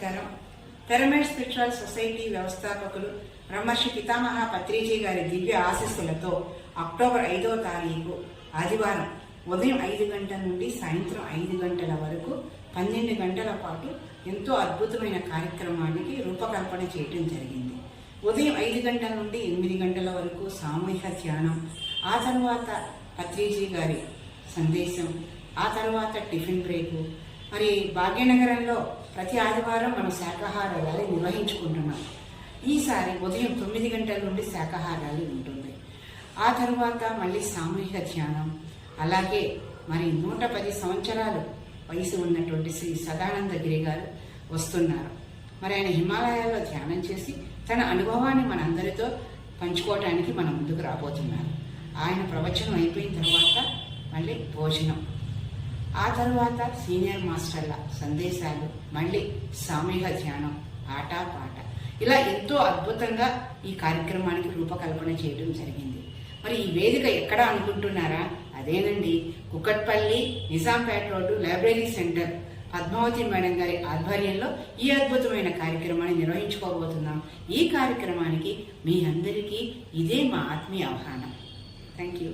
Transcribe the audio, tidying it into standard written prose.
నమస్కారం. Pyramid spiritual society వ్యవస్థాపకులు బ్రహ్మర్షి పితామహ పత్రిజీ గారి దివ్య ఆశీస్సులతో అక్టోబర్ 5వ తారీఖు ఆదివారం ఉదయం 5 గంటల నుండి సాయంత్రం 5 గంటల వరకు 12 గంటల పాటు ఎంతో అద్భుతమైన కార్యక్రమానికి రూపకల్పన చేయడం జరిగింది. ఉదయం 5 గంటల నుండి 8 గంటల వరకు సామూహిక ధ్యానం, ఆ తర్వాత పత్రిజీ గారి సందేశం, ఆ తర్వాత టిఫిన్ బ్రేకు. మరి భాగ్యనగరంలో ప్రతి ఆదివారం మనం శాకాహార ర్యాలీ నిర్వహించుకుంటున్నాం. ఈసారి ఉదయం 9 గంటల నుండి శాకాహార ర్యాలీ ఉంటుంది. ఆ తర్వాత మళ్ళీ సామూహిక ధ్యానం, అలాగే మరి 110 సంవత్సరాలు వయసు ఉన్నటువంటి శ్రీ సదానందగిరి గారు వస్తున్నారు. మరి ఆయన హిమాలయాల్లో ధ్యానం చేసి తన అనుభవాన్ని మనందరితో పంచుకోవటానికి మన ముందుకు రాబోతున్నారు. ఆయన ప్రవచనం అయిపోయిన తర్వాత మళ్ళీ భోజనం, ఆ తర్వాత సీనియర్ మాస్టర్ల సందేశాలు, మళ్ళీ సామూహిక ధ్యానం, ఆట పాట, ఇలా ఎంతో అద్భుతంగా ఈ కార్యక్రమానికి రూపకల్పన చేయడం జరిగింది. మరి ఈ వేదిక ఎక్కడ అనుకుంటున్నారా? అదేనండి, Kukatpally Nizampet road library centre Padmavati madam గారి ఆధ్వర్యంలో ఈ అద్భుతమైన కార్యక్రమాన్ని నిర్వహించుకోబోతున్నాం. ఈ కార్యక్రమానికి మీ అందరికీ ఇదే మా ఆత్మీయ ఆహ్వానం. Thank you.